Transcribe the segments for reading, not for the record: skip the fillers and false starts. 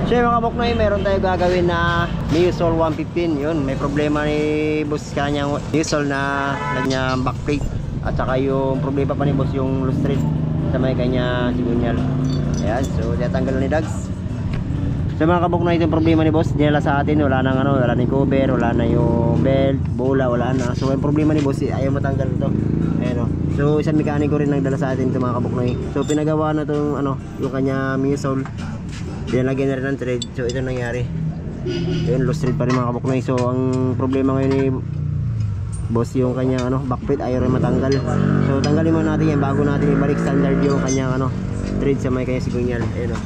So yung mga kabuknoy, meron tayo gagawin na Miusol 115. Yun, may problema ni boss kanyang Miusol na kanyang backplate. At saka yung problema pa ni boss yung loose thread sa may kanya sigunyal. Ayan, so tinatanggal ni Dags. So mga kabuknoy, itong problema ni boss, dinala sa atin, wala nang ano, wala nang cover, wala na yung belt, bola, wala na. So yung problema ni boss, ayaw matanggal ito. Ayan o. So isang mekaniko rin nagdala sa atin ito mga kabuknoy. So pinagawa na itong ano, yung kanya Miusol. Dinalagyan na rin ng thread. So ito nangyari. Yun, loose thread pa rin mga kabuknoy. So ang problema ngayon ni boss yung kanyang ano, backplate ayaw rin matanggal. So tanggalin muna natin yan bago natin ibalik standard yung kanyang ano, thread sa may kanya sigunyal. Ayun o.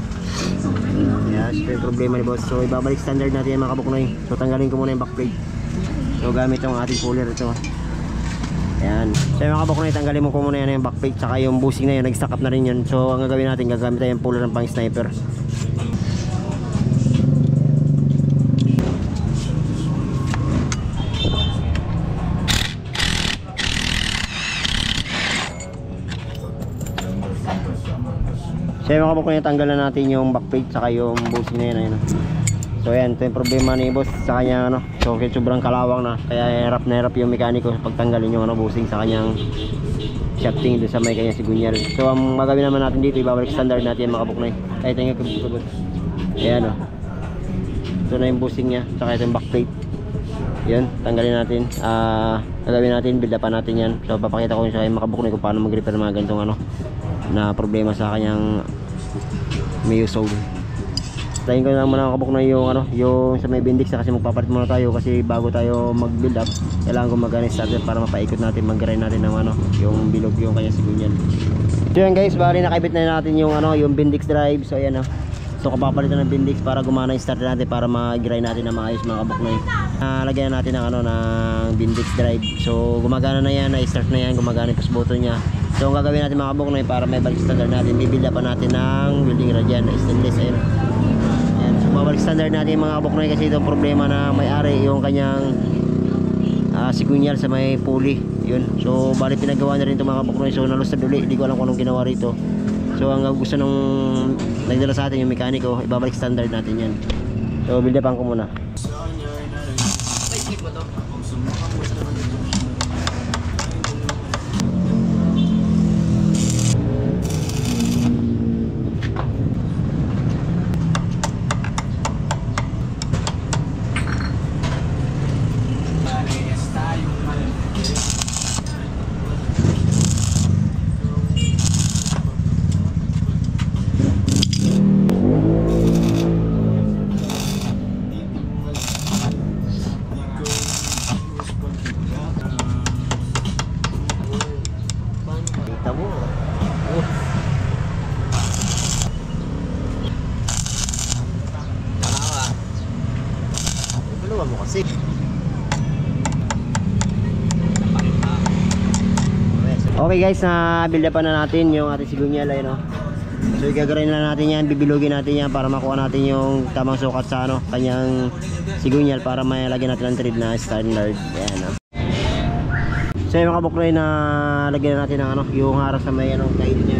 Yan, ito yung problema ni boss. So ibabalik standard natin yan mga kabuknoy. So tanggalin ko muna yung backplate. So gamit yung ating puller ito. Ayan. So yung mga kabuknoy, tanggalin mo ko muna yan yung backplate. Saka yung bushing na yun, nag-stack up na rin yun. So ang gagawin natin, gagamit tayo yung puller ng pang sniper. So yung mga kabuknoy, tanggalan natin yung backplate saka yung bushing na yun. Ayun. So ayan, ito yung problema ni boss sa kanya ano. So sobrang kalawang na, kaya hirap na hirap yung mekaniko pagtanggalin yung ano, bushing sa kanyang shafting doon sa may kanya sigunyal. So ang magagawin naman natin dito, ibabalik standard natin yung mga kabuknoy. Kahit yung kabuknoy. Ayan o. Ito na yung bushing nya, saka ito yung backplate. Yun, tanggalin natin. Gagawin natin, build up natin yan. So papakita ko sa mga kabuknoy kung paano mag-repair mga ganitong ano na problema sa kanyang Miusol. Tayin ko lang muna kabuknoy yung ano, yung sa may bendix kasi magpapalit muna tayo kasi bago tayo mag-build up, kailangan gumagana yung starter para mapaikot natin, mag-grind natin ng ano, yung bilog yung kanya sigunyal. So yan guys, bali nakabit na natin yung ano, yung bendix drive. So ayan oh. So kapapalitan ng bendix para gumana yung starter natin para mag-grind natin ng maayos mga kabuknoy. Lagyan natin ng ano, ng bendix drive. So gumagana na yan, na-start na yan, gumagana yung push button nya. So ang gagawin natin mga kabuknoy para may balik standard natin, bibuild up natin ng welding rod yan na stainless. Ayun. Babalik standard natin mga kabuknoy kasi itong problema na may-ari yung kanyang sigunyal sa may pulley. Yun. So bali pinagawa na rin itong mga kabuknoy. So nalusad uli, hindi ko alam kung anong ginawa rito. So ang gusto nung nagdala sa atin yung mekaniko, ibabalik standard natin yan. So build upan ko muna. Mo kasi okay guys, na build up na natin yung ating sigunyal ay no. So igagarain na natin yan, bibilugin natin yan para makuha natin yung tamang sukat sa ano, kanyang sigunyal para may lagyan natin ng thread na standard. Ayan no. So yung mga kabuknoy, na lagyan natin ng ano, yung harap sa may ano, tail nya.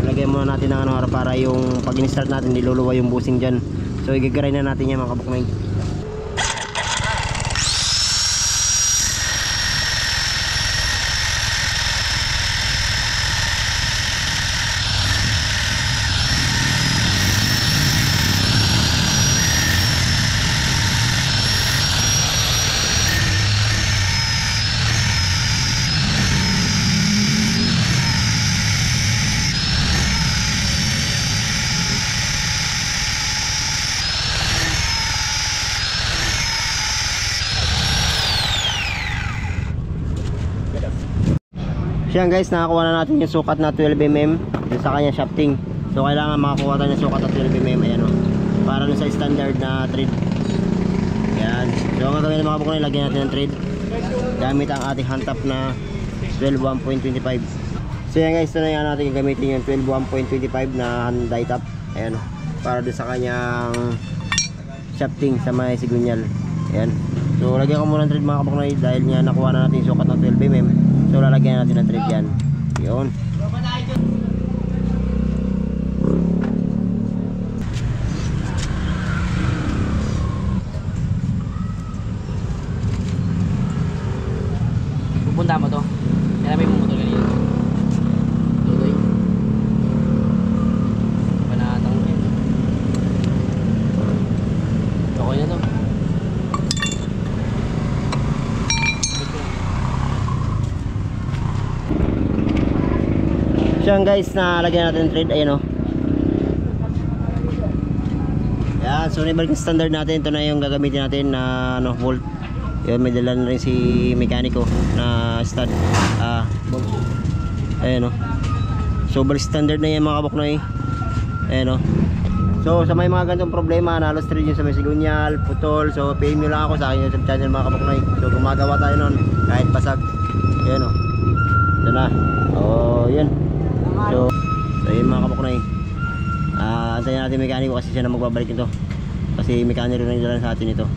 Lagyan muna natin ng ano, harap para yung pag in-start natin niluluwa yung bushing dyan. So igagarain na natin yan mga kabuknoy. So yan guys, nakakuha na natin yung sukat na 12mm sa kanya shafting. So kailangan makakuha tayo ng sukat na 12mm. Ayan o, para sa standard na thread. Yan. So ang gagawin ng mga kabuknoy, lagyan natin ng thread gamit ang ating hand tap na 12 1.25. So yan guys, ito na yan natin gamitin yung 12 1.25 na hand die tap. Ayan o, para doon sa kanyang shafting sa may sigunyal. Ayan. So lagyan ko muna ng thread mga kabuknoy dahil nga nakuha na natin yung sukat ng 12mm. So lalagyan natin ng thread yan. Yun. yan guys, na lagyan natin thread, ayan o. Yan, so nibalik yung standard natin. Ito na yung gagamitin natin na volt. Yun, may dala na rin si mekaniko na stud bolt. Ayan o. So balik standard na yan mga kabuknoy. Ayan o. So sa may mga ganitong problema, nalos thread yun sa may sigunyal, putol. So PM nyo lang ako sa akin yung channel mga kabuknoy. So gumagawa tayo nun kahit basag. Ayan o. Ito na. Oh, yun. So yun mga kabuknoy. Antayin natin mekaniko kasi siya na magbabalik ito. Kasi mekaniko rin nila sa atin ito.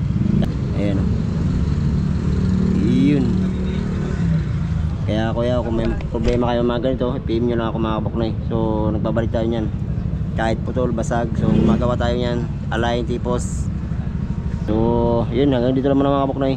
Ayan o. Yun. Kaya kuya, kung may problema kayo mga ganito, PM nyo lang ako mga kabuknoy. So nagbabalik tayo nyan. Kahit putol, basag. So gumagawa tayo nyan. Align, tipos. So yun, hanggang dito naman mga kabuknoy.